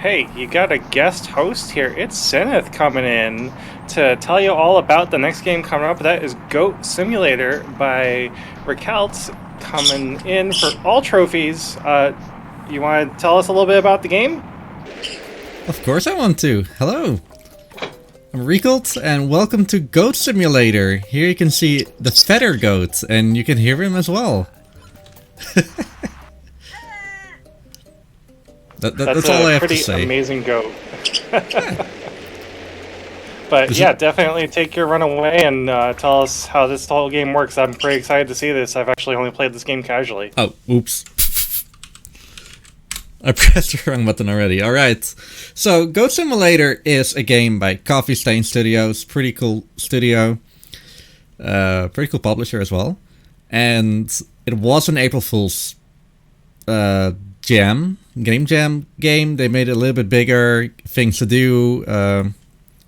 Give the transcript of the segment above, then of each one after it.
Hey, you got a guest host here. It's Cineath coming in to tell you all about the next game coming up. That is Goat Simulator by Riekelt coming in for all trophies. You want to tell us a little bit about the game? Of course I want to. Hello. I'm Riekelt and welcome to Goat Simulator. Here you can see the feather goat and you can hear him as well. That's all I have to say. That's a pretty amazing goat. But yeah, definitely take your run away and tell us how this whole game works. I'm pretty excited to see this. I've actually only played this game casually. Oh, oops. I pressed the wrong button already. Alright. So, Goat Simulator is a game by Coffee Stain Studios. Pretty cool studio. Pretty cool publisher as well. And it was an April Fool's game jam game. They made it a little bit bigger, things to do.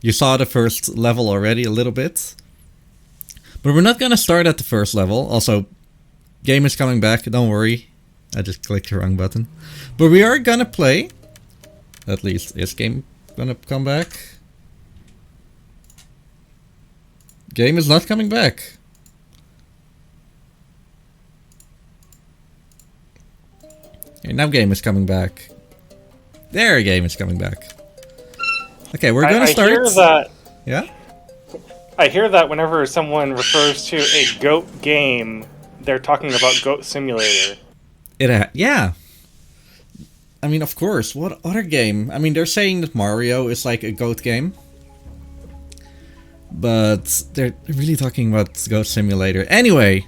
You saw the first level already a little bit. But we're not gonna start at the first level. Also, game is coming back, don't worry. I just clicked the wrong button. But we are gonna play. At least is game gonna come back? Game is not coming back. Okay, now game is coming back. There, game is coming back. Okay, we're gonna start. I hear that. Yeah? I hear that whenever someone refers to a goat game, they're talking about Goat Simulator. Yeah. I mean, of course. What other game? I mean, they're saying that Mario is like a goat game. But they're really talking about Goat Simulator. Anyway.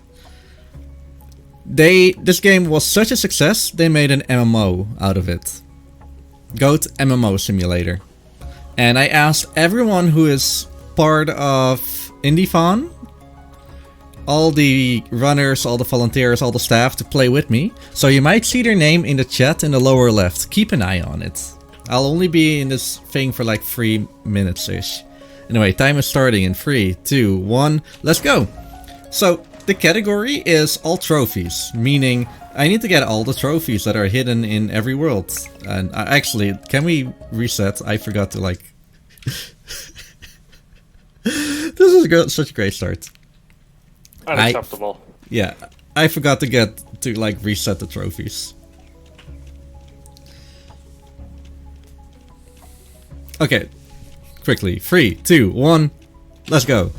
This game was such a success, they made an MMO out of it. Goat MMO Simulator. And I asked everyone who is part of Indiethon, all the runners, all the volunteers, all the staff to play with me. So you might see their name in the chat in the lower left. Keep an eye on it. I'll only be in this thing for like 3 minutes-ish. Anyway, time is starting in 3, 2, 1, let's go! So, the category is all trophies, meaning I need to get all the trophies that are hidden in every world. And actually, can we reset? I forgot to like... This is such a great start. Unacceptable. Yeah, I forgot to like reset the trophies. Okay, quickly, 3, 2, 1, let's go.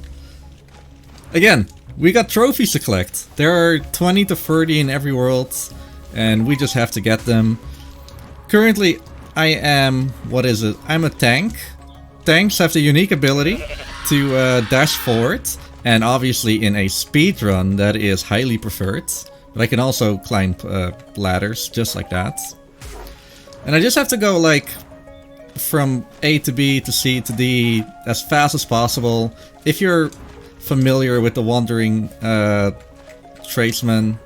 Again. We got trophies to collect. There are 20 to 30 in every world, and we just have to get them. Currently, I am... what is it? I'm a tank. Tanks have the unique ability to dash forward, and obviously in a speed run that is highly preferred. But I can also climb ladders, just like that. And I just have to go like from A to B to C to D as fast as possible. If you're familiar with the Wandering Tradesman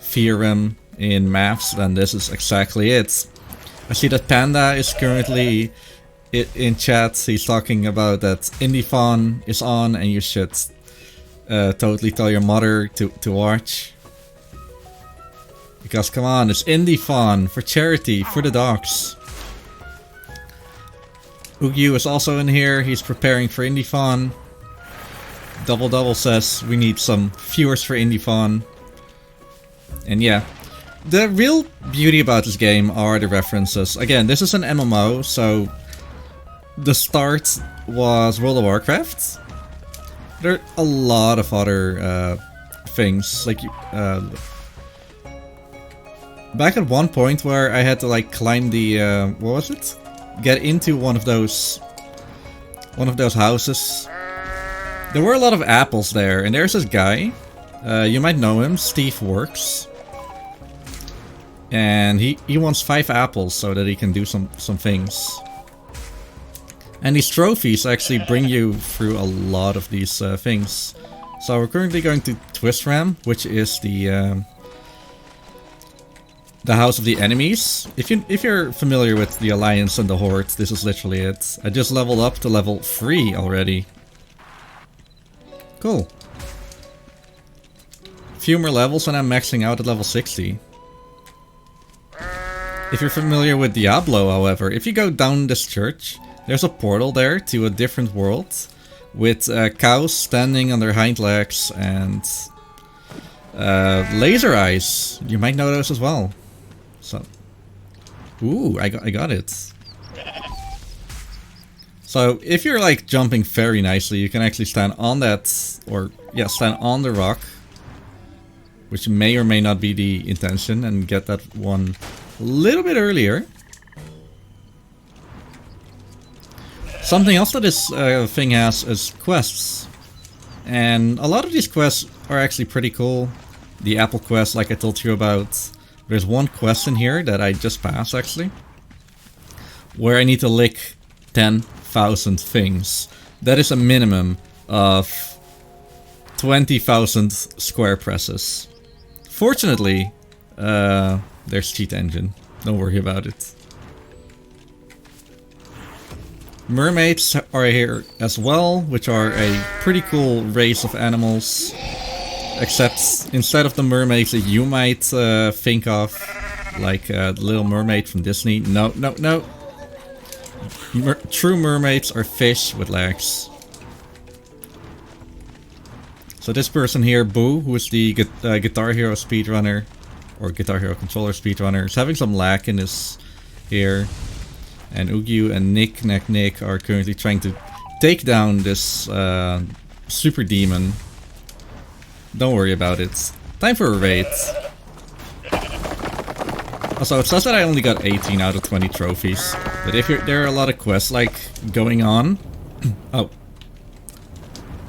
theorem in maths, then this is exactly it. I see that Panda is currently in chat. He's talking about that Indiethon is on and you should totally tell your mother to watch. Because come on, it's Indiethon for charity, for the dogs. Ugyu is also in here, he's preparing for Indiethon. Double says we need some viewers for Indiethon. And yeah, the real beauty about this game are the references. Again, this is an MMO, so the start was World of Warcraft. There are a lot of other things, like back at one point where I had to like climb the what was it? Get into one of those houses. There were a lot of apples there, and there's this guy. You might know him, Steve Works. And he wants 5 apples so that he can do some things. And these trophies actually bring you through a lot of these things. So we're currently going to Twist Ram, which is the house of the enemies. If you're familiar with the Alliance and the Horde, this is literally it. I just leveled up to level 3 already. Cool. Few more levels and I'm maxing out at level 60. If you're familiar with Diablo, however, if you go down this church, there's a portal there to a different world with cows standing on their hind legs and laser eyes. You might know those as well. So, ooh, I got it. So if you're like jumping very nicely, you can actually stand on that, or yeah, stand on the rock, which may or may not be the intention, and get that one a little bit earlier. Something else that this thing has is quests, and a lot of these quests are actually pretty cool. The apple quest, like I told you about. There's one quest in here that I just passed actually, where I need to lick 10,000 things. That is a minimum of 20,000 square presses. Fortunately, there's cheat engine. Don't worry about it. Mermaids are here as well, which are a pretty cool race of animals. Except instead of the mermaids that you might think of, like the Little Mermaid from Disney. No, no, no. True mermaids are fish with legs. So this person here, Boo, who is the Guitar Hero speedrunner, or Guitar Hero controller speedrunner, is having some lag in this here. And Ugyu and Nick are currently trying to take down this super demon. Don't worry about it. Time for a raid. Also, it says that I only got 18 out of 20 trophies. But if there are a lot of quests like going on... Oh.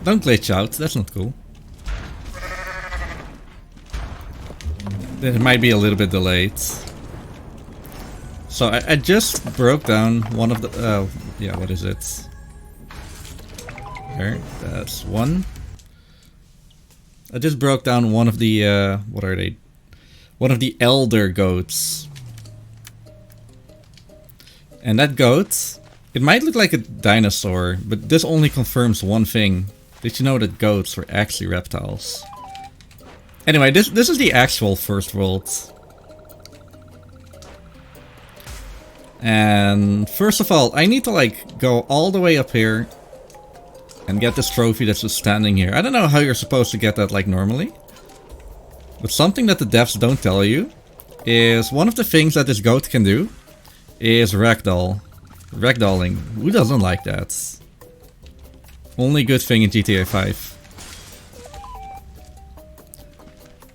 Don't glitch out, that's not cool. It might be a little bit delayed. So I just broke down one of the... yeah, what is it? There, that's one. I just broke down one of the, what are they? One of the elder goats. And that goat, it might look like a dinosaur, but this only confirms one thing. Did you know that goats were actually reptiles? Anyway, this is the actual first world. And first of all, I need to like go all the way up here and get this trophy that's just standing here. I don't know how you're supposed to get that like normally. But something that the devs don't tell you is one of the things that this goat can do is ragdoll. Ragdolling. Who doesn't like that? Only good thing in GTA 5.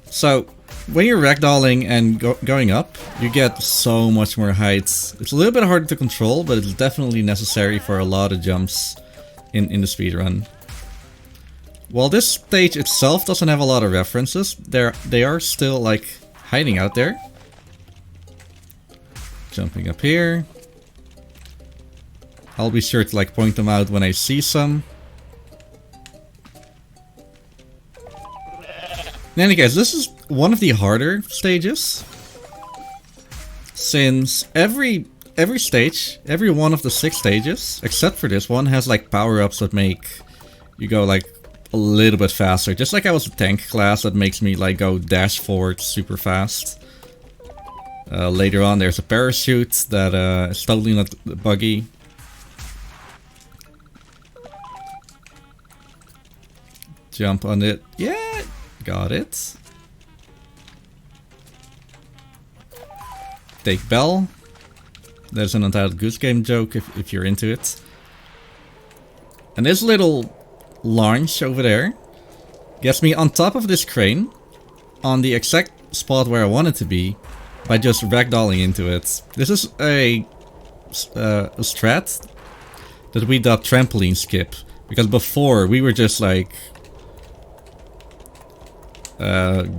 So, when you're ragdolling and going up, you get so much more height. It's a little bit harder to control, but it's definitely necessary for a lot of jumps in the speedrun. While this stage itself doesn't have a lot of references, they are still like hiding out there. Jumping up here. I'll be sure to like point them out when I see some. In any case, this is one of the harder stages. Since every stage, every one of the 6 stages, except for this one, has like power-ups that make you go like a little bit faster. Just like I was a tank class, that makes me like go dash forward super fast. Later on there's a parachute that is totally not buggy. Jump on it. Yeah, got it. Take Bell. There's an Untitled Goose Game joke if you're into it. And this little launch over there gets me on top of this crane on the exact spot where I want it to be by just ragdolling into it. This is a strat that we dubbed trampoline skip, because before we were just like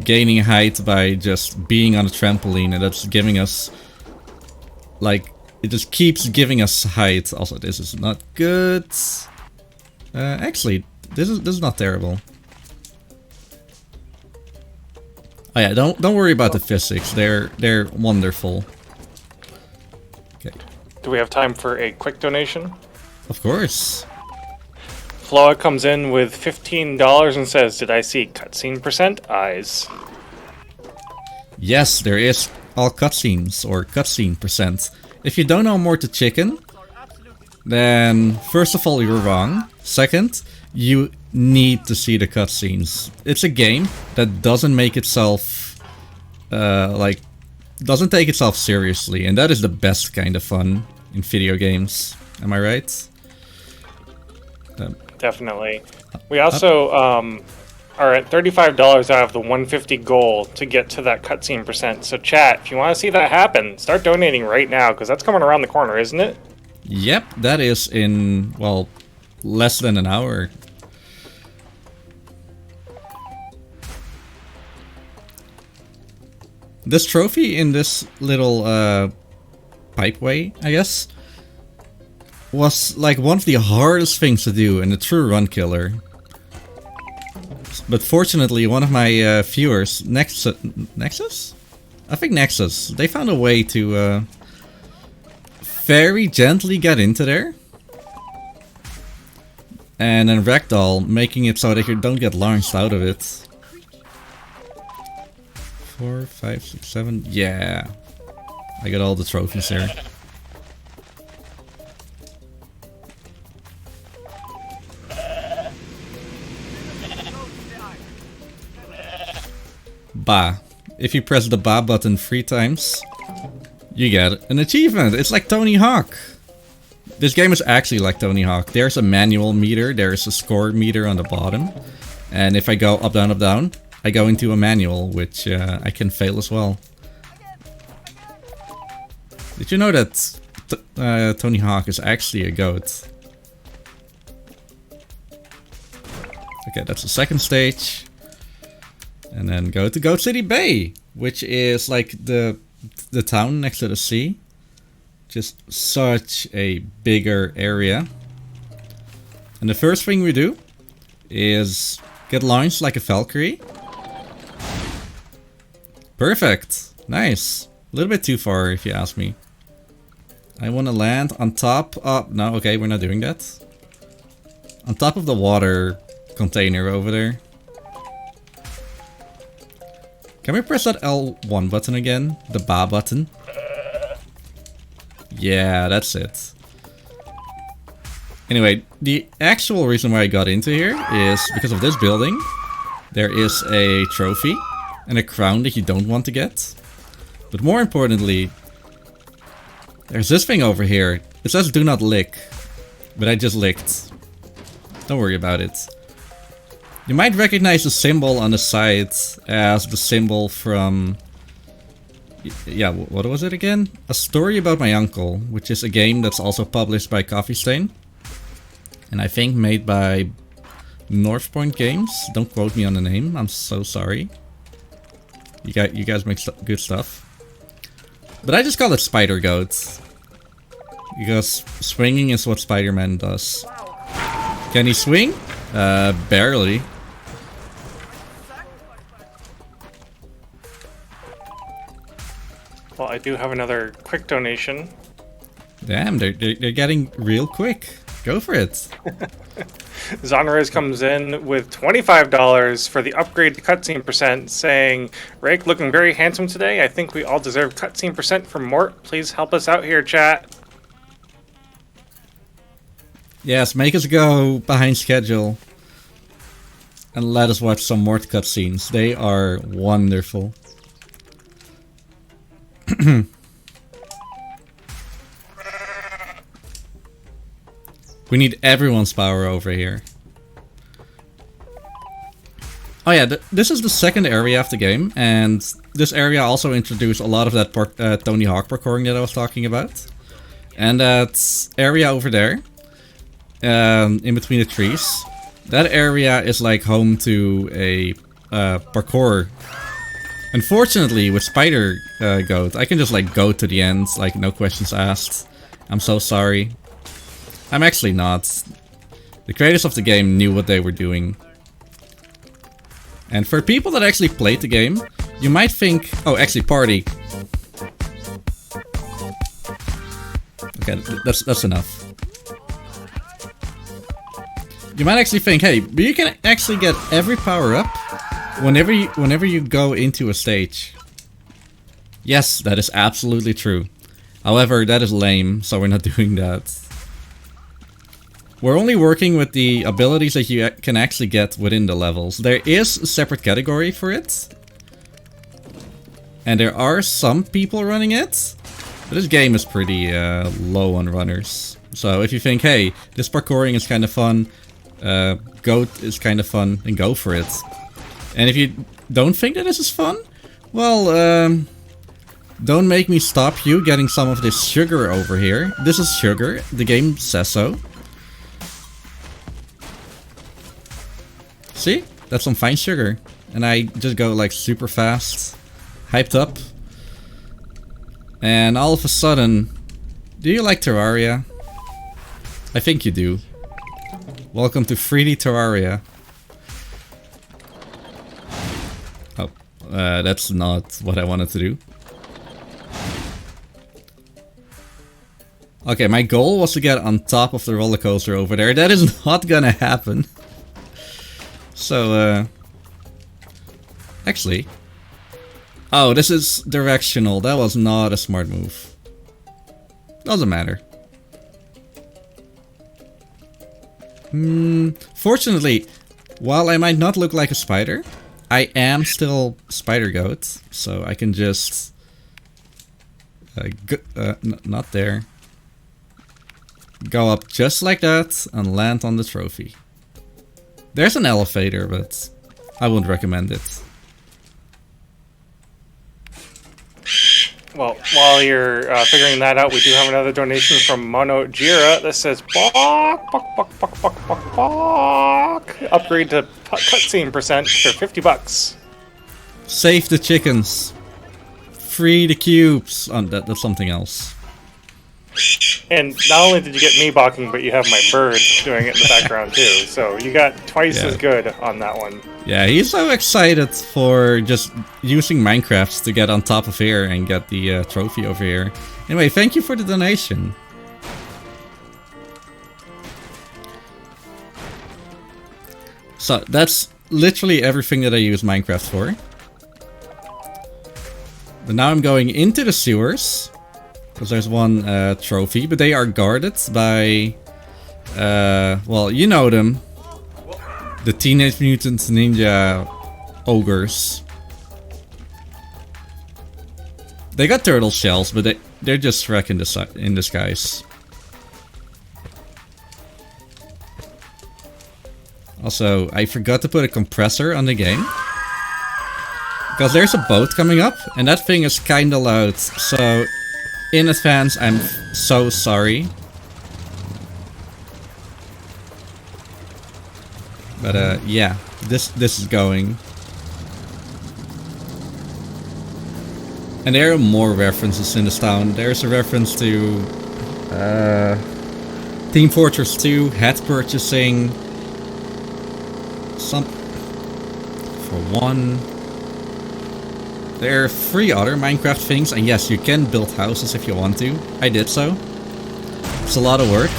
gaining height by just being on a trampoline, and that's giving us like, it just keeps giving us height. Also, this is not good. Actually, this is not terrible. Oh yeah, don't worry about the physics. They're wonderful. Okay. Do we have time for a quick donation? Of course. Floa comes in with $15 and says, "Did I see cutscene percent eyes?" Yes, there is all cutscenes or cutscene percent. If you don't know Mortar Chicken, then first of all you're wrong. Second, you need to see the cutscenes. It's a game that doesn't make itself doesn't take itself seriously, and that is the best kind of fun in video games. Am I right? Definitely. We also are at $35 out of the 150 goal to get to that cutscene percent. So chat, if you want to see that happen, start donating right now, because that's coming around the corner, isn't it? Yep, that is in, well, less than an hour. This trophy in this little pipeway, I guess, was like one of the hardest things to do in a true run killer. But fortunately, one of my viewers, Nexus? I think Nexus, they found a way to very gently get into there. And then Ragdoll, making it so that you don't get launched out of it. 4, 5, 6, 7, yeah. I got all the trophies here. Ba. If you press the Ba button 3 times, you get an achievement. It's like Tony Hawk. This game is actually like Tony Hawk. There's a manual meter, there's a score meter on the bottom. And if I go up, down, I go into a manual, which I can fail as well. Did you know that Tony Hawk is actually a goat? Okay, that's the second stage. And then go to Goat City Bay, which is like the town next to the sea. Just such a bigger area. And the first thing we do is get launched like a Valkyrie. Perfect. Nice. A little bit too far if you ask me. I want to land on top of... No, okay, we're not doing that. On top of the water container over there. Can we press that L1 button again? The Ba button? Yeah, that's it. Anyway, the actual reason why I got into here is because of this building. There is a trophy and a crown that you don't want to get. But more importantly, there's this thing over here. It says do not lick, but I just licked. Don't worry about it. You might recognize the symbol on the side as the symbol from... Yeah, what was it again? A Story About My Uncle, which is a game that's also published by Coffee Stain. And I think made by North Point Games. Don't quote me on the name, I'm so sorry. You guys make good stuff. But I just call it Spider Goat. Because swinging is what Spider-Man does. Can he swing? Barely. Well, I do have another quick donation. Damn, they're getting real quick. Go for it. Zonrez comes in with $25 for the upgrade to cutscene percent, saying, Rake, looking very handsome today. I think we all deserve cutscene percent from Mort. Please help us out here, chat. Yes, make us go behind schedule. And let us watch some Mort cutscenes. They are wonderful. We need everyone's power over here. Oh yeah, this is the second area of the game, and this area also introduced a lot of that Tony Hawk parkouring that I was talking about. And that area over there, in between the trees, that area is like home to a parkour. Unfortunately, with Spider Goat, I can just like go to the end, like no questions asked. I'm so sorry. I'm actually not. The creators of the game knew what they were doing. And for people that actually played the game, you might think... Oh, actually, party. Okay, that's enough. You might actually think, hey, but you can actually get every power-up whenever you go into a stage. Yes, that is absolutely true. However, that is lame, so we're not doing that. We're only working with the abilities that you can actually get within the levels. There is a separate category for it. And there are some people running it. But this game is pretty low on runners. So if you think, hey, this parkouring is kind of fun, Goat is kind of fun, then go for it. And if you don't think that this is fun, well, don't make me stop you getting some of this sugar over here. This is sugar, the game says so. See? That's some fine sugar. And I just go like super fast, hyped up. And all of a sudden, do you like Terraria? I think you do. Welcome to 3D Terraria. Oh, that's not what I wanted to do. Okay, my goal was to get on top of the roller coaster over there. That is not gonna happen. So, actually... Oh, this is directional. That was not a smart move. Doesn't matter. Fortunately, while I might not look like a spider, I am still Spider Goat, so I can just... not there. Go up just like that and land on the trophy. There's an elevator, but I wouldn't recommend it. Well, while you're figuring that out, we do have another donation from Mono Jira that says, "Bok, bok, bok, bok, bok, bok, bok. Upgrade to cutscene percent for $50. Save the chickens. Free the cubes. Oh, that's something else. And not only did you get me balking, but you have my bird doing it in the background too. So you got twice as good on that one. Yeah, he's so excited for just using Minecraft to get on top of here and get the trophy over here. Anyway, thank you for the donation. So that's literally everything that I use Minecraft for. But now I'm going into the sewers. Because there's one trophy, but they are guarded by, well, you know them. The Teenage Mutant Ninja ogres. They got turtle shells, but they're just Shrek in disguise. Also, I forgot to put a compressor on the game. Because there's a boat coming up, and that thing is kinda loud, so... In advance, I'm so sorry. But yeah, this is going. And there are more references in this town. There's a reference to Team Fortress 2, hat purchasing, some for one. There are 3 other Minecraft things, and yes, you can build houses if you want to. I did so. It's a lot of work.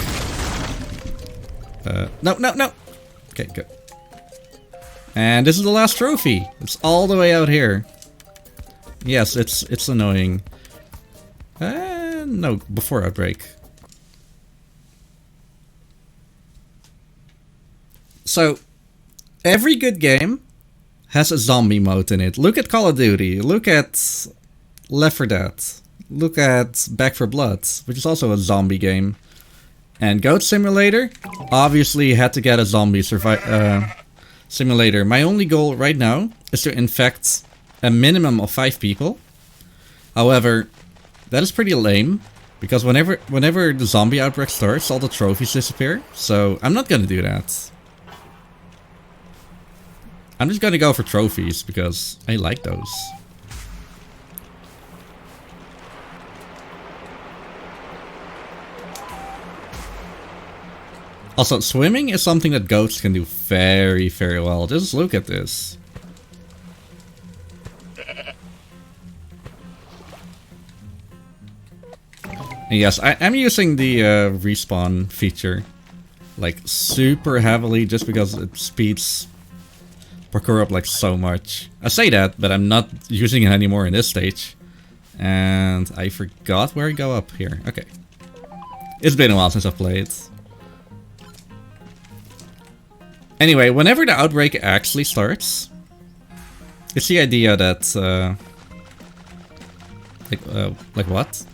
No! Okay, good. And this is the last trophy. It's all the way out here. Yes, it's annoying. No, before Outbreak. So, every good game has a zombie mode in it. Look at Call of Duty, look at Left 4 Dead, look at Back 4 Blood, which is also a zombie game. And Goat Simulator, obviously had to get a zombie simulator. My only goal right now is to infect a minimum of 5 people. However, that is pretty lame, because whenever the zombie outbreak starts, all the trophies disappear, so I'm not gonna do that. I'm just gonna go for trophies, because I like those. Also, swimming is something that goats can do very, very well. Just look at this. And yes, I'm using the respawn feature, like, super heavily, just because it speeds parkour up like so much. I say that, but I'm not using it anymore in this stage. And I forgot where I go up here. Okay. It's been a while since I've played. Anyway, whenever the outbreak actually starts, it's the idea that like what?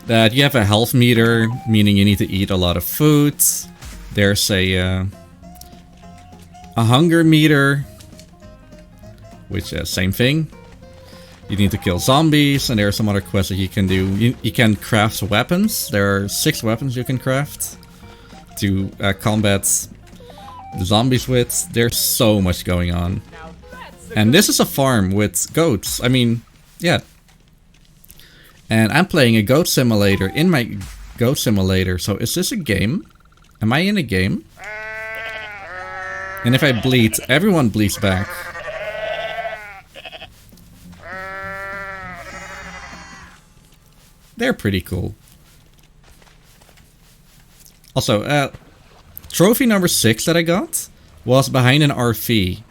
That you have a health meter, meaning you need to eat a lot of food. There's a hunger meter, which same thing. You need to kill zombies, and there are some other quests that you can do. You can craft weapons. There are 6 weapons you can craft to combat the zombies with. There's so much going on. And this is a farm with goats. I mean, yeah. And I'm playing a goat simulator in my goat simulator. So is this a game? Am I in a game? And if I bleed, everyone bleeds back. They're pretty cool. Also, trophy number 6 that I got was behind an RV.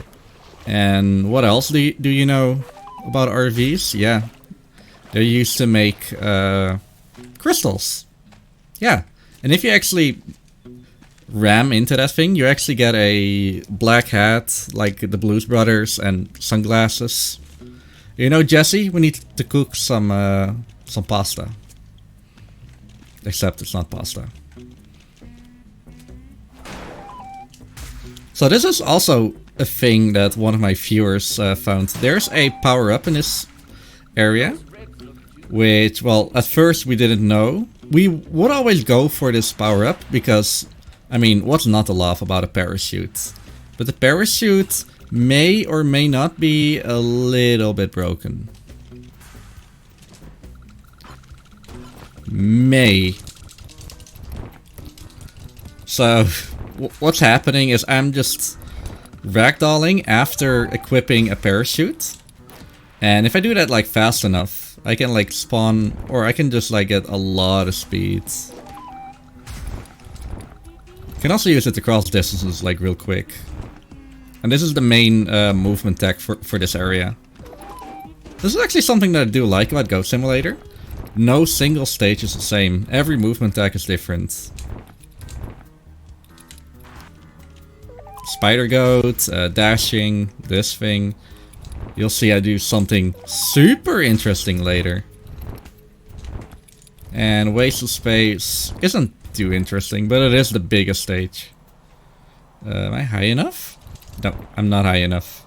And what else do you know about RVs? Yeah. They're used to make crystals. Yeah. And if you actually ram into that thing, you actually get a black hat like the Blues Brothers and sunglasses. You know, Jesse, we need to cook some pasta. Except it's not pasta. So this is also a thing that one of my viewers found. There's a power-up in this area, which, well, at first we didn't know. We would always go for this power-up because, I mean, what's not to love about a parachute? But the parachute may or may not be a little bit broken. May. So, what's happening is I'm just ragdolling after equipping a parachute. And if I do that like fast enough, I can like spawn, or I can just like get a lot of speed. Can also use it to cross distances like real quick. And this is the main movement tech for this area. This is actually something that I do like about Goat Simulator. No single stage is the same. Every movement tech is different. Spider goat, dashing, this thing. You'll see I do something super interesting later. And Waste of Space isn't too interesting, but it is the biggest stage. Am I high enough? No, I'm not high enough.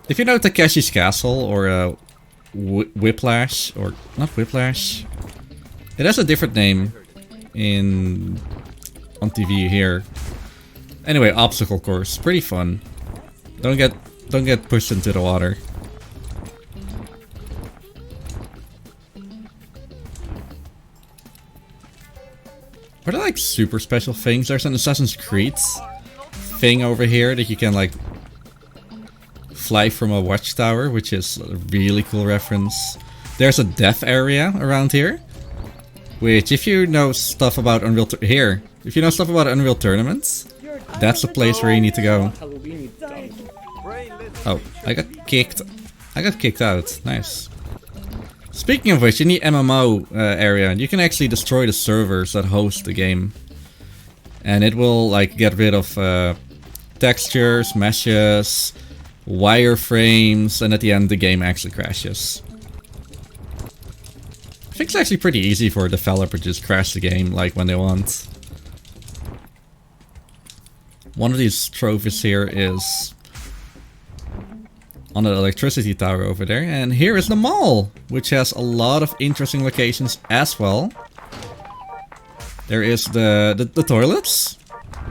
If you know Takeshi's Castle or Whiplash, or not Whiplash, it has a different name on TV here. Anyway, obstacle course, pretty fun. Don't get pushed into the water. Are there like super special things? There's an Assassin's Creed thing over here that you can like fly from a watchtower, which is a really cool reference. There's a death area around here, which if you know stuff about Unreal if you know stuff about Unreal Tournaments, that's the place where you need to go. Oh, I got kicked out. Nice. Speaking of which, in the MMO area, you can actually destroy the servers that host the game. And it will like get rid of textures, meshes, wireframes, and at the end the game actually crashes. I think it's actually pretty easy for a developer to just crash the game like when they want. One of these trophies here is on the electricity tower over there, and here is the mall, which has a lot of interesting locations as well. There is the toilets.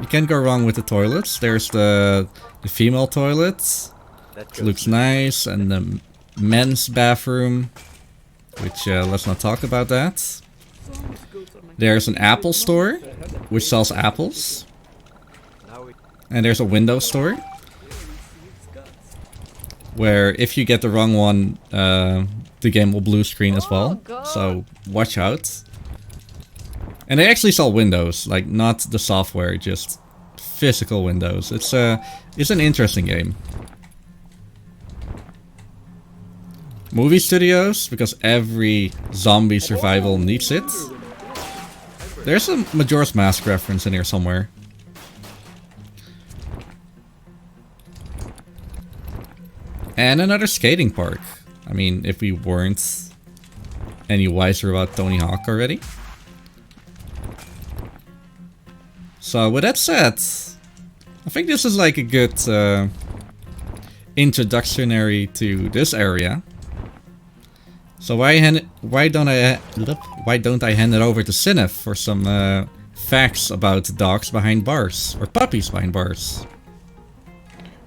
You can't go wrong with the toilets. There's the female toilet. It looks nice, and the men's bathroom, which let's not talk about that. There's an Apple store, which sells apples. And there's a Windows store, where if you get the wrong one, the game will blue screen as well. So watch out. And they actually sell Windows, like not the software, just physical Windows. It's an interesting game. movie studios, because every zombie survival needs it. There's a Majora's Mask reference in here somewhere. And another skating park. I mean, if we weren't any wiser about Tony Hawk already. So with that said, I think this is like a good introductionary to this area. So why don't I hand it over to Cineath for some facts about dogs behind bars or puppies behind bars?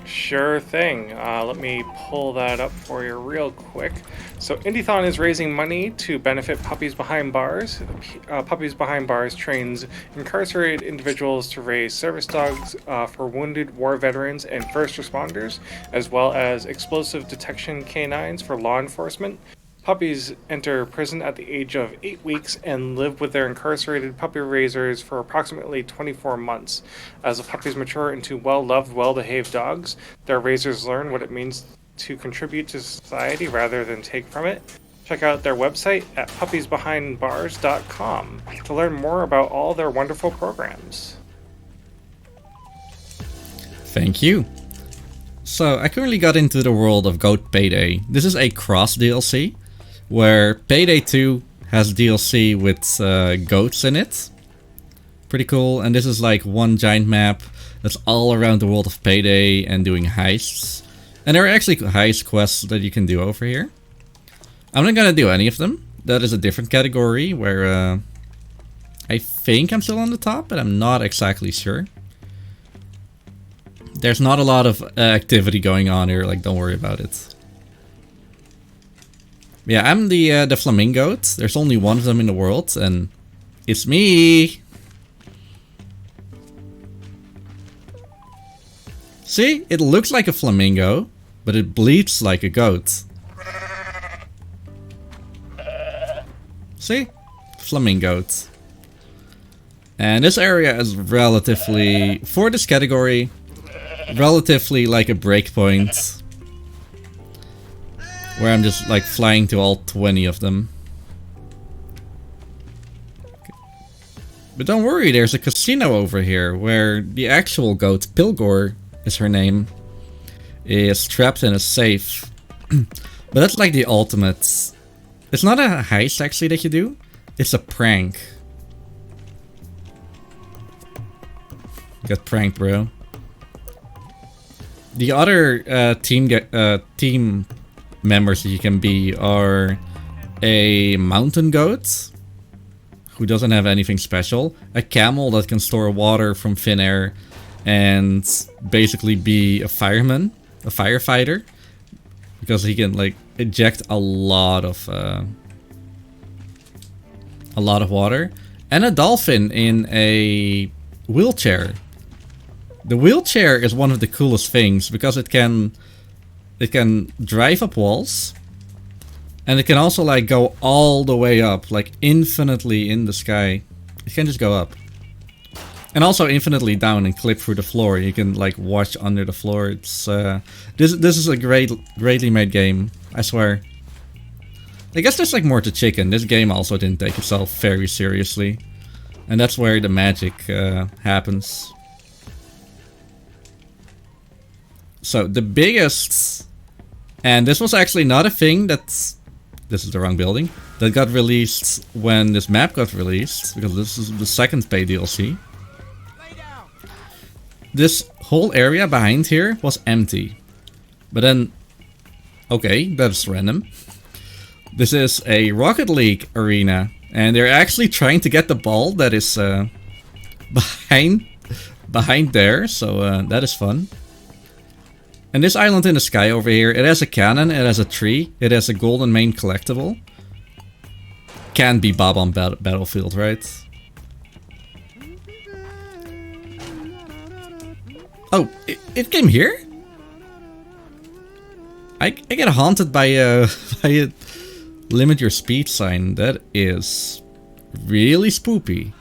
Sure thing. Let me pull that up for you real quick. So Indiethon is raising money to benefit Puppies Behind Bars. Puppies Behind Bars trains incarcerated individuals to raise service dogs for wounded war veterans and first responders, as well as explosive detection canines for law enforcement. Puppies enter prison at the age of 8 weeks and live with their incarcerated puppy raisers for approximately 24 months. As the puppies mature into well-loved, well-behaved dogs, their raisers learn what it means to contribute to society rather than take from it. Check out their website at puppiesbehindbars.com to learn more about all their wonderful programs. Thank you. So, I currently got into the world of Goat Payday. This is a cross DLC, where Payday 2 has DLC with goats in it. Pretty cool, and this is like one giant map that's all around the world of Payday and doing heists. And there are actually heist quests that you can do over here. I'm not gonna do any of them. That is a different category where I think I'm still on the top, but I'm not exactly sure. There's not a lot of activity going on here, like don't worry about it. Yeah, I'm the flamingo. There's only one of them in the world, and it's me! See? It looks like a flamingo, but it bleats like a goat. See? Flamingo. And this area is relatively, for this category, relatively like a breakpoint. Where I'm just like flying to all 20 of them. Okay. But don't worry, there's a casino over here where the actual goat, Pilgor is her name, is trapped in a safe. But that's like the ultimate. It's not a heist actually that you do, it's a prank. You got pranked, bro. The other team members that you can be are a mountain goat who doesn't have anything special, a camel that can store water from thin air and basically be a fireman, a firefighter, because he can like eject a lot of water, and a dolphin in a wheelchair. The wheelchair is one of the coolest things because it can drive up walls, and it can also like go all the way up, like infinitely in the sky. It can just go up, and also infinitely down and clip through the floor. You can like watch under the floor. It's this is a greatly made game, I swear. I guess there's like more to chicken. This game also didn't take itself very seriously, and that's where the magic happens. So the biggest, and this was actually not a thing that's, this is the wrong building, that got released when this map got released, because this is the second pay DLC. This whole area behind here was empty. But then, okay, that's random. This is a Rocket League arena, and they're actually trying to get the ball that is behind there, so that is fun. And this island in the sky over here, it has a cannon, it has a tree, it has a golden main collectible. Can be Bob on Battlefield, right? Oh, it came here? I get haunted by a limit your speed sign. That is really spoopy.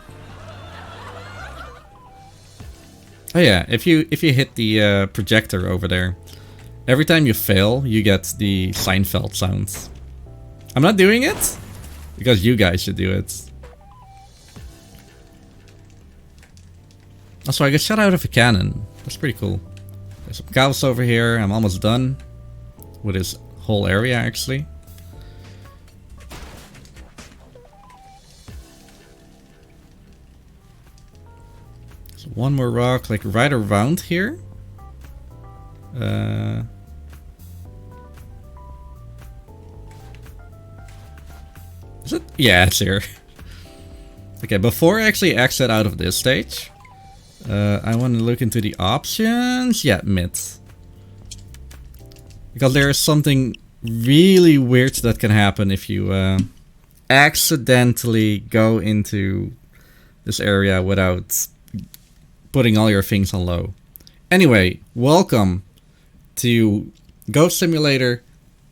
Oh yeah, if you hit the projector over there, every time you fail, you get the Seinfeld sounds. I'm not doing it because you guys should do it. Also, I get shot out of a cannon. That's pretty cool. There's some cows over here. I'm almost done with this whole area, actually. So one more rock, like right around here. Is it? Yeah, it's here. Okay, before I actually exit out of this stage, I want to look into the options. Yeah, mid. Because there is something really weird that can happen if you accidentally go into this area without putting all your things on low. Anyway, welcome to Goat Simulator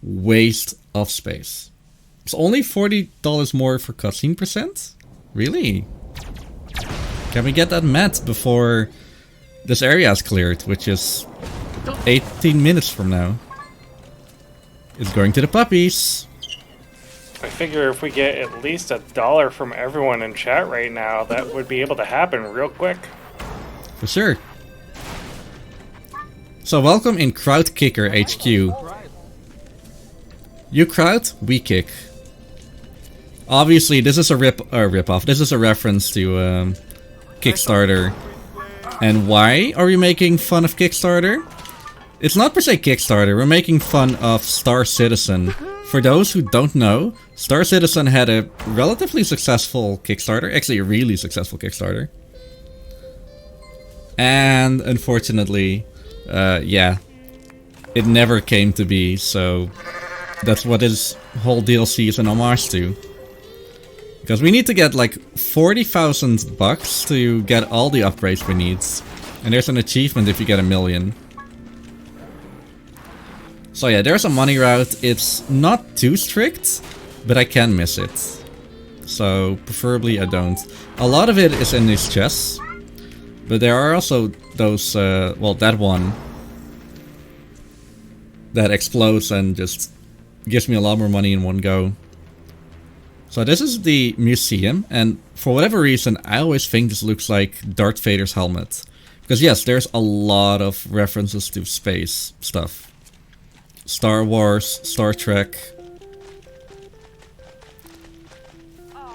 Waste of Space. It's only $40 more for cutscene percent? Really? Can we get that met before this area is cleared, which is 18 minutes from now? It's going to the puppies. I figure if we get at least $1 from everyone in chat right now, that would be able to happen real quick. For sure. So welcome in Crowd Kicker HQ. You crowd, we kick. Obviously, this is a rip-off. This is a reference to Kickstarter. And why are we making fun of Kickstarter? It's not per se Kickstarter. We're making fun of Star Citizen. For those who don't know, Star Citizen had a relatively successful Kickstarter. Actually, a really successful Kickstarter. And unfortunately, yeah, it never came to be. So that's what this whole DLC is an homage to. Because we need to get like 40,000 bucks to get all the upgrades we need. And there's an achievement if you get 1 million. So yeah, there's a money route. It's not too strict, but I can miss it. So preferably I don't. A lot of it is in these chests. But there are also those, well, that one that explodes and just gives me a lot more money in one go. So this is the museum, and for whatever reason, I always think this looks like Darth Vader's helmet. Because yes, there's a lot of references to space stuff. Star Wars, Star Trek.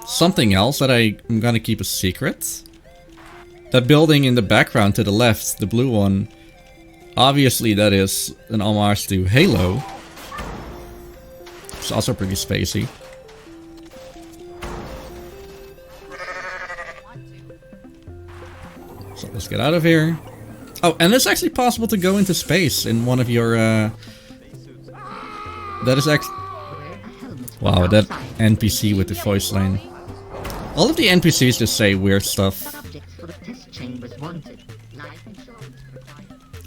Something else that I'm gonna keep a secret. That building in the background to the left, the blue one, obviously that is an homage to Halo. It's also pretty spacey. So let's get out of here. Oh, and it's actually possible to go into space in one of your, that is actually... Wow, that NPC with the voice line. All of the NPCs just say weird stuff.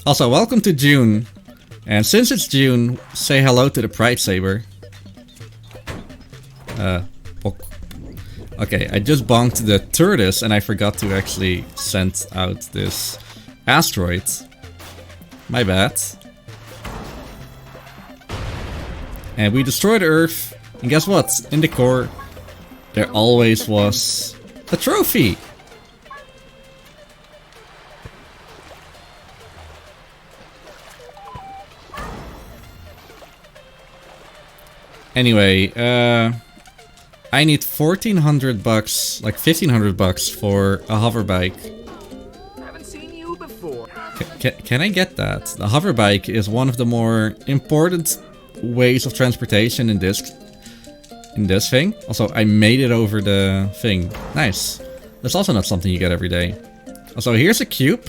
Also, welcome to June. And since it's June, say hello to the Pride Saber. Okay, I just bonked the Turtis and I forgot to actually send out this asteroid. My bad. And we destroyed Earth. And guess what? In the core, there always was a trophy. Anyway, I need 1,400 bucks, like 1,500 bucks for a hover bike. Haven't seen you before. Can I get that? The hover bike is one of the more important ways of transportation in this thing. Also, I made it over the thing. Nice. That's also not something you get every day. Also, here's a cube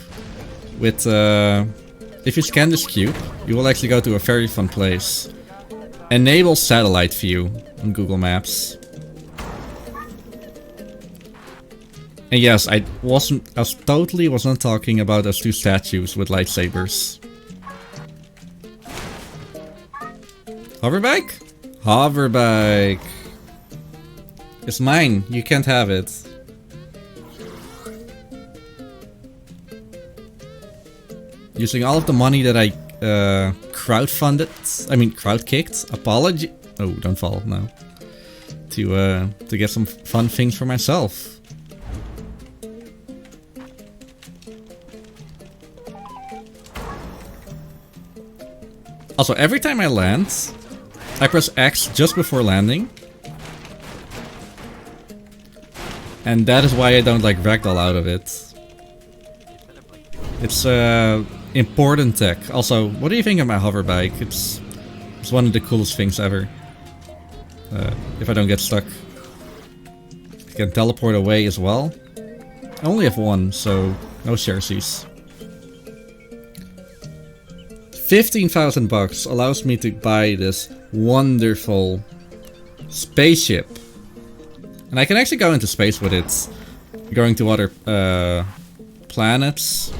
with, if you scan this cube, you will actually go to a very fun place. Enable satellite view on Google Maps. And yes, I totally was not talking about those two statues with lightsabers. Hoverbike? Hoverbike. It's mine. You can't have it. Using all of the money that I crowdfunded. I mean, crowd kicked. Apology. Oh, don't fall. No. to get some fun things for myself. Also, every time I land, I press X just before landing. And that is why I don't like ragdoll out of it. It's important tech. Also, what do you think of my hover bike? It's one of the coolest things ever. If I don't get stuck. I can teleport away as well. I only have one, so no sharesies. 15,000 bucks allows me to buy this wonderful spaceship. And I can actually go into space with it. Going to other planets.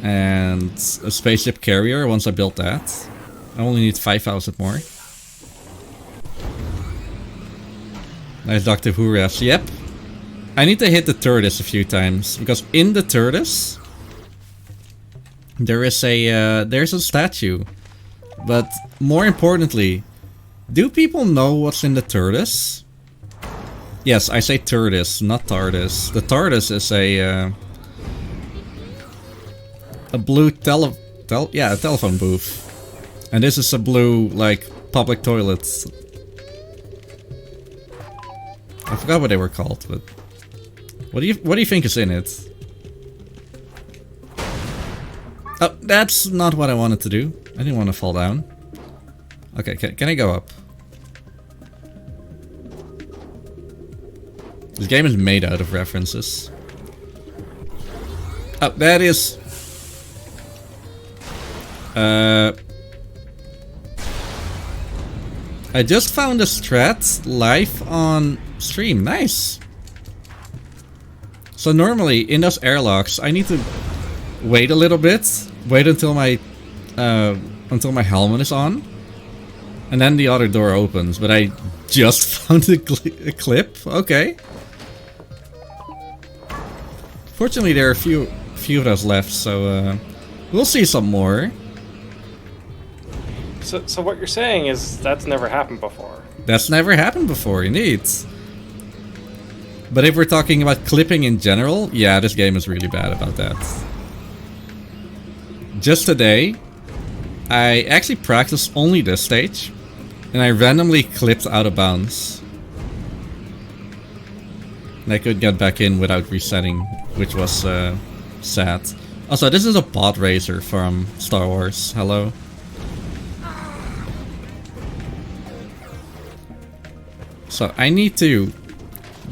And a spaceship carrier once I built that. I only need 5,000 more. Nice Dr. Who refs. Yep. I need to hit the tortoise a few times. Because in the tortoise... there's a statue. But more importantly... do people know what's in the tortoise? Yes, I say tortoise, not TARDIS. The TARDIS is a blue telephone booth. And this is a blue, like, public toilet. I forgot what they were called, but what do you think is in it? Oh, that's not what I wanted to do. I didn't want to fall down. Okay, can I go up? This game is made out of references. Oh, that is... I just found a strat live on stream. Nice! So normally, in those airlocks, I need to wait a little bit. Wait until my helmet is on. And then the other door opens. But I just found a clip. Okay. Fortunately, there are a few of those left, so we'll see some more. So what you're saying is that's never happened before. That's never happened before, indeed. But if we're talking about clipping in general, yeah, this game is really bad about that. Just today, I actually practiced only this stage, and I randomly clipped out of bounds. And I could get back in without resetting, which was sad. Also, this is a pod racer from Star Wars. Hello. So I need to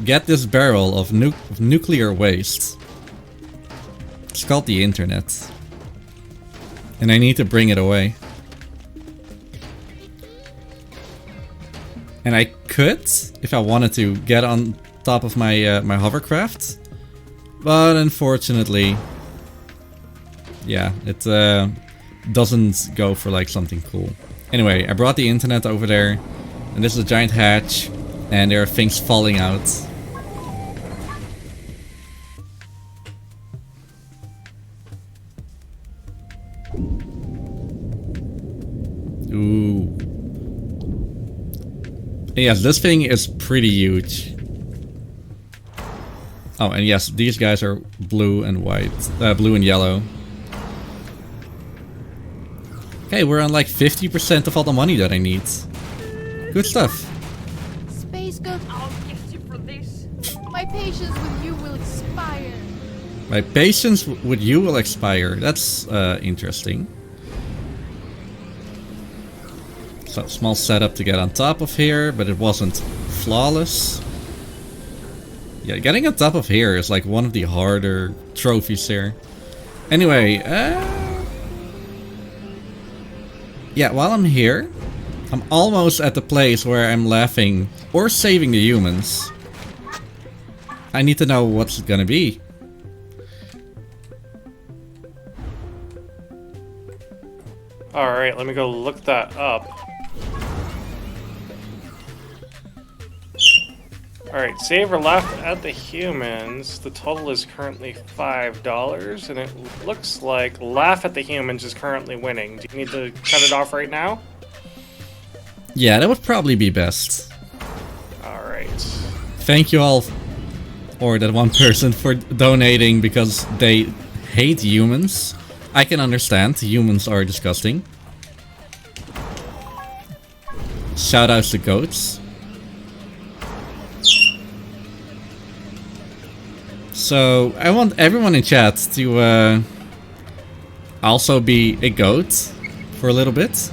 get this barrel of nuclear waste. It's called the internet. And I need to bring it away. And I could, if I wanted to, get on top of my my hovercraft. But unfortunately, yeah, it doesn't go for like something cool. Anyway, I brought the internet over there. And this is a giant hatch. And there are things falling out. Ooh. Yes, this thing is pretty huge. Oh, and yes, these guys are blue and white. Blue and yellow. Okay, we're on like 50% of all the money that I need. Good stuff. Space Ghost, I'll get you for this. My patience with you will expire. My patience with you will expire. That's interesting. So, small setup to get on top of here, but it wasn't flawless. Yeah, getting on top of here is like one of the harder trophies here. Anyway, yeah, while I'm here, I'm almost at the place where I'm laughing or saving the humans. I need to know what's it gonna be. Alright, let me go look that up. Alright, save or laugh at the humans. The total is currently $5, and it looks like laugh at the humans is currently winning. Do you need to cut it off right now? Yeah, that would probably be best. Thank you all, or that one person, for donating because they hate humans. I can understand, humans are disgusting. Shoutouts to goats. So, I want everyone in chat to also be a goat for a little bit.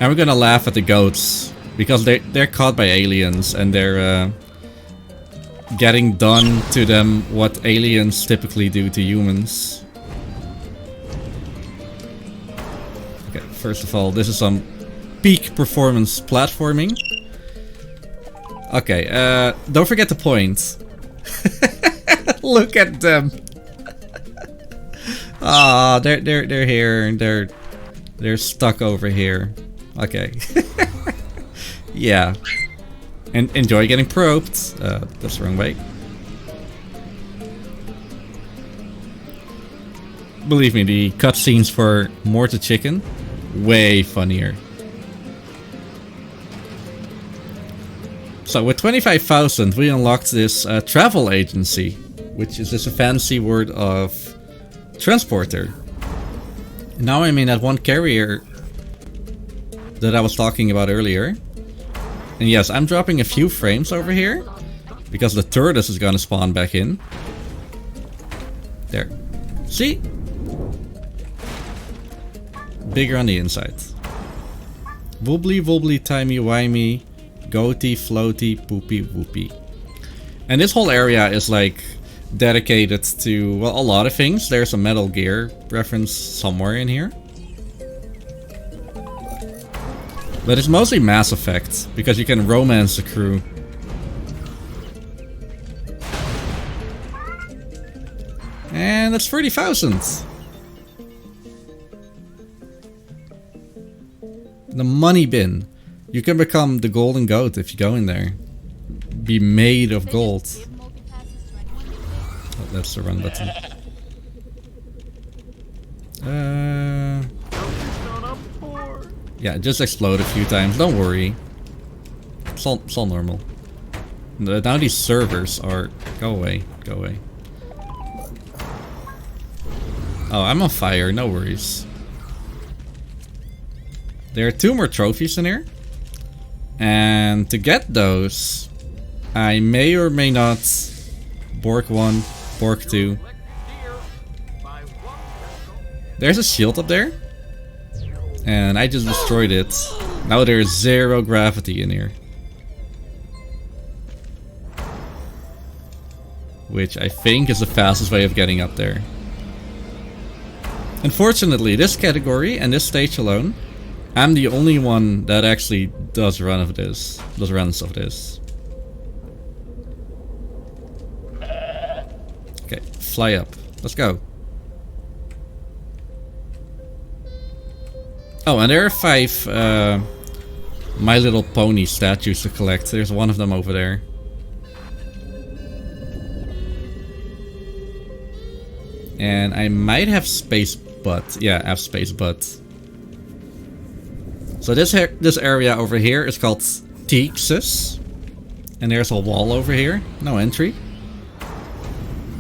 And we're gonna laugh at the goats because they're caught by aliens and they're getting done to them what aliens typically do to humans. Okay, first of all, this is some peak performance platforming. Okay, don't forget the point. Look at them. Ah, they're here and they're stuck over here. Okay. Yeah. And enjoy getting probed. That's the wrong way. Believe me, the cutscenes for More to Chicken, way funnier. So with 25,000 we unlocked this travel agency, which is just a fancy word of transporter. Now I'm in that one carrier that I was talking about earlier. And yes, I'm dropping a few frames over here because the tortoise is gonna spawn back in. There. See? Bigger on the inside. Wobbly wobbly timey wimey, goaty floaty poopy whoopy. And this whole area is like dedicated to, well, a lot of things. There's a Metal Gear reference somewhere in here. But it's mostly Mass Effect, because you can romance the crew. And that's 30,000. The money bin. You can become the golden goat if you go in there. Be made of gold. Oh, that's the run button. Yeah, just explode a few times, don't worry. It's all normal. Now these servers are... Go away, go away. Oh, I'm on fire, no worries. There are 2 more trophies in here. And to get those, I may or may not Bork 1, Bork 2. There's a shield up there. And I just destroyed it. Now there's 0 gravity in here. Which I think is the fastest way of getting up there. Unfortunately, this category and this stage alone, I'm the only one that actually does runs of this. Okay, fly up. Let's go. Oh, and there are 5 My Little Pony statues to collect. There's one of them over there. And I might have Space Butt. Yeah, I have Space Butt. So this area over here is called Texas. And there's a wall over here. No entry.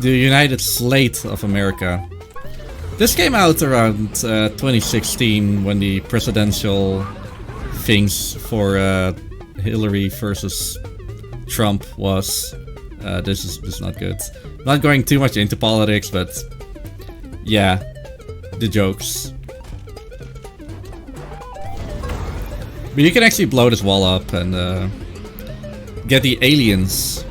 The United Slate of America. This came out around 2016 when the presidential things for Hillary versus Trump was. This is not good. Not going too much into politics, but yeah, the jokes. But you can actually blow this wall up and get the aliens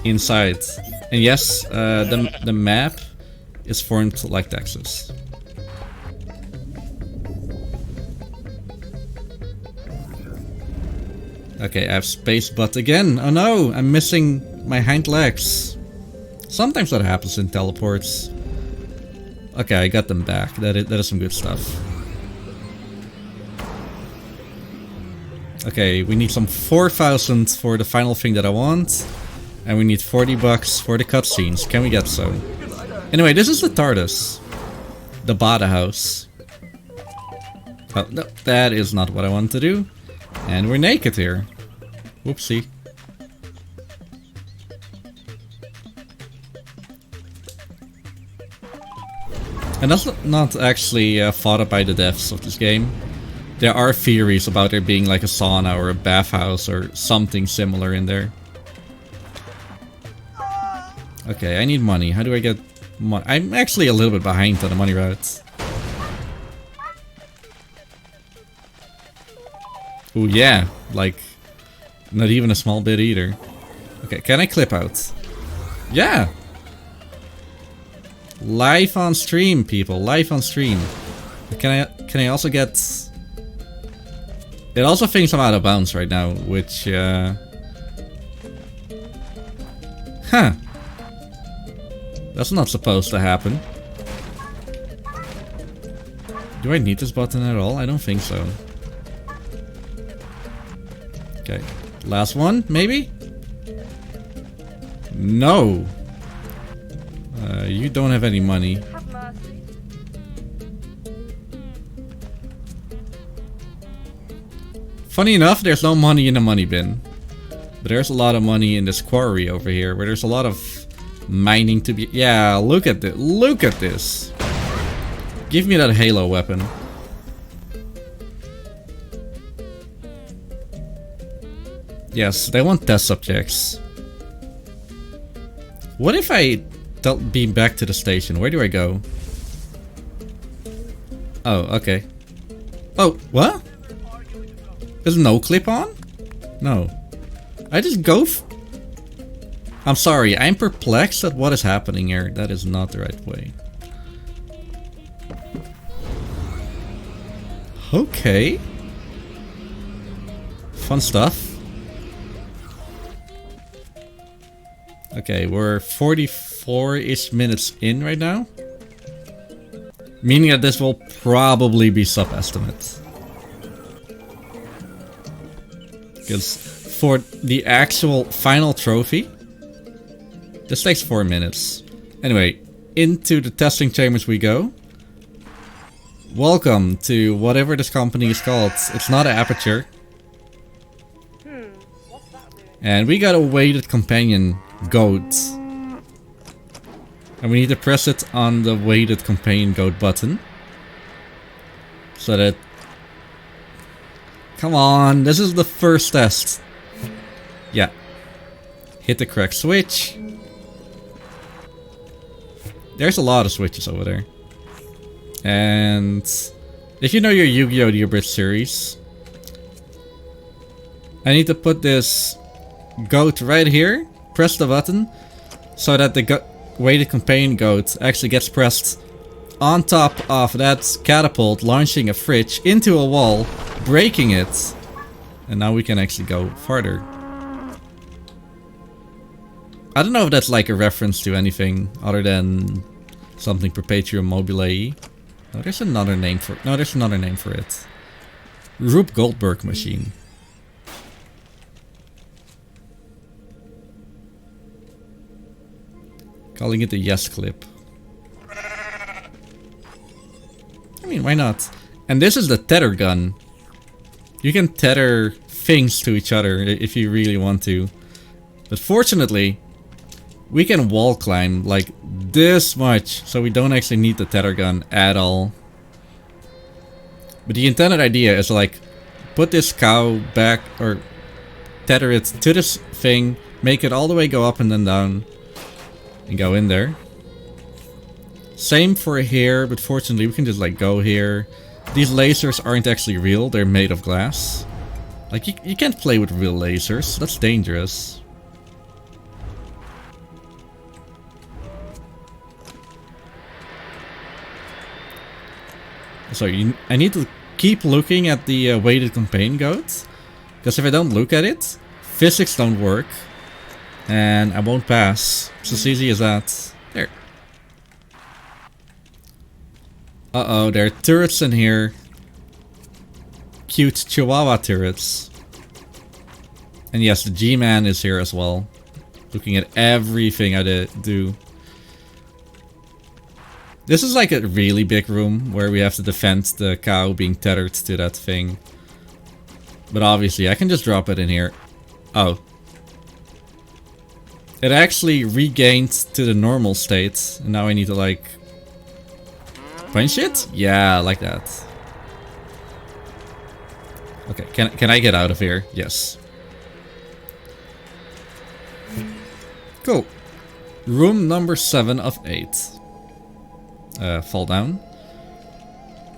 inside. And yes, the map is formed like Texas. Okay, I have Space Butt again. Oh no, I'm missing my hind legs. Sometimes that happens in teleports. Okay, I got them back. That is some good stuff. Okay, we need some 4,000 for the final thing that I want. And we need 40 bucks for the cutscenes. Can we get so? Anyway, this is the TARDIS. The Bada House. Oh, no, that is not what I wanted to do. And we're naked here. Whoopsie. And that's not actually thought up by the devs of this game. There are theories about there being like a sauna or a bathhouse or something similar in there. Okay, I need money. How do I get money? I'm actually a little bit behind on the money routes. Oh yeah, like not even a small bit either. Okay, can I clip out? Yeah! Live on stream, people. Live on stream. Can I also get... It also thinks I'm out of bounds right now, which... Huh. That's not supposed to happen. Do I need this button at all? I don't think so. Okay. Last one, maybe? No! You don't have any money. Have mercy. Funny enough, there's no money in the money bin. But there's a lot of money in this quarry over here, where there's a lot of mining to be... Yeah, look at this. Look at this. Give me that Halo weapon. Yes, they want test subjects. What if I beam back to the station? Where do I go? Oh, okay. Oh, what? There's no clip on? No. I just go I'm sorry, I'm perplexed at what is happening here. That is not the right way. Okay. Fun stuff. Okay, we're 44-ish minutes in right now. Meaning that this will probably be sub-estimate. Because for the actual final trophy, this takes 4 minutes. Anyway, into the testing chambers we go. Welcome to whatever this company is called. It's not an Aperture. And we got a weighted companion goat. And we need to press it on the weighted companion goat button. So that... Come on, this is the first test. Yeah. Hit the correct switch. There's a lot of switches over there. And if you know your Yu-Gi-Oh! The Bridge series, I need to put this goat right here, press the button, so that the weighted companion goat actually gets pressed on top of that catapult, launching a fridge into a wall, breaking it. And now we can actually go farther. I don't know if that's like a reference to anything other than something Perpetuum mobile. No, there's another name for it. No, there's another name for it. Rube Goldberg machine. Calling it the yes clip. I mean, why not? And this is the tether gun. You can tether things to each other if you really want to. But fortunately, we can wall climb like this much, so we don't actually need the tether gun at all. But the intended idea is like, put this cow back, or tether it to this thing, make it all the way go up and then down, and go in there. Same for here, but fortunately we can just like go here. These lasers aren't actually real, they're made of glass. Like you can't play with real lasers, that's dangerous. So I need to keep looking at the weighted companion goat, because if I don't look at it, physics don't work, and I won't pass. It's as easy as that. There. Uh-oh, there are turrets in here. Cute Chihuahua turrets. And yes, the G-Man is here as well, looking at everything I do. This is like a really big room where we have to defend the cow being tethered to that thing. But obviously I can just drop it in here. Oh. It actually regained to the normal state. And now I need to like Punch it? Yeah, I like that. Okay, can I get out of here? Yes. Cool. Room number 7 of 8. Fall down.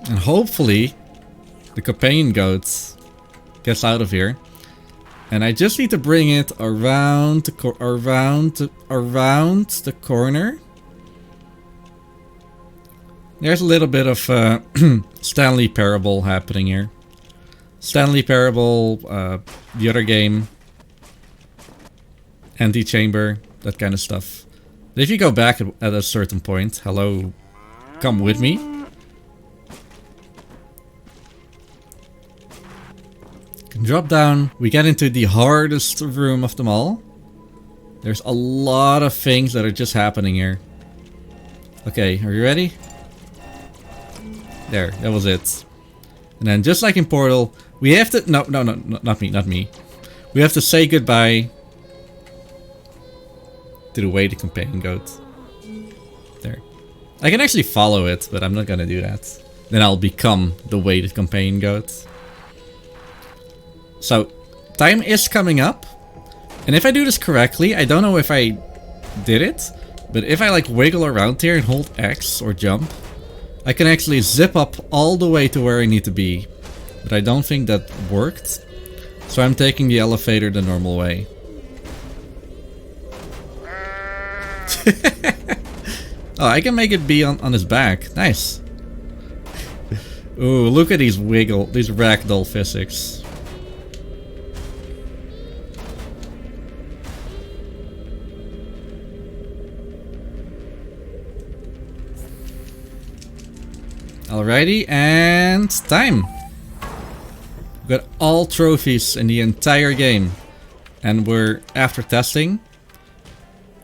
And hopefully the companion goat gets out of here. And I just need to bring it around the around the corner. There's a little bit of Stanley Parable happening here. Stanley Parable, the other game, Antechamber, that kind of stuff. If you go back at a certain point, hello, come with me. Drop down, we get into the hardest room of them all. There's a lot of things that are just happening here. Okay, are you ready? There, that was it. And then just like in Portal, we have to... No, not me. We have to say goodbye to the weighted companion goat. There. I can actually follow it, but I'm not gonna do that. Then I'll become the weighted companion goat. So, time is coming up. And if I do this correctly, I don't know if I did it, but if I like wiggle around here and hold X or jump, I can actually zip up all the way to where I need to be. But I don't think that worked. So I'm taking the elevator the normal way. Oh, I can make it be on his back. Nice. Ooh, look at these ragdoll physics. Alrighty, and time! We got all trophies in the entire game. And after testing,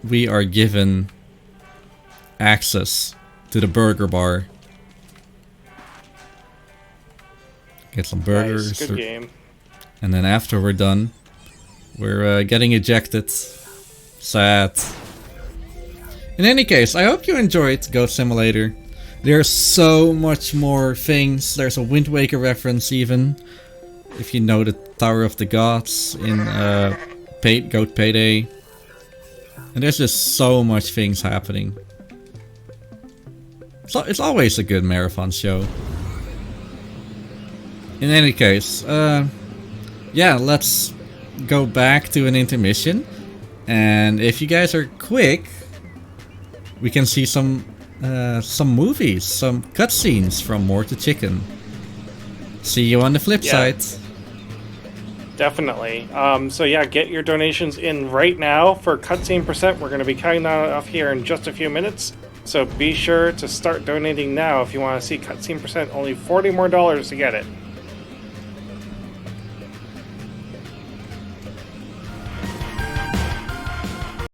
we are given access to the burger bar. Get some burgers. Nice, good game. And then after we're done, we're getting ejected. Sad. In any case, I hope you enjoyed Goat Simulator. There's so much more things. There's a Wind Waker reference even. If you know the Tower of the Gods in Goat Payday. And there's just so much things happening. So it's always a good marathon show. In any case, yeah, let's go back to an intermission. And if you guys are quick, we can see some movies, some cutscenes from More to Chicken. See you on the flip side. Definitely. So yeah, get your donations in right now for cutscene percent. We're going to be cutting that off here in just a few minutes. So be sure to start donating now if you want to see cutscene percent. Only $40 more to get it.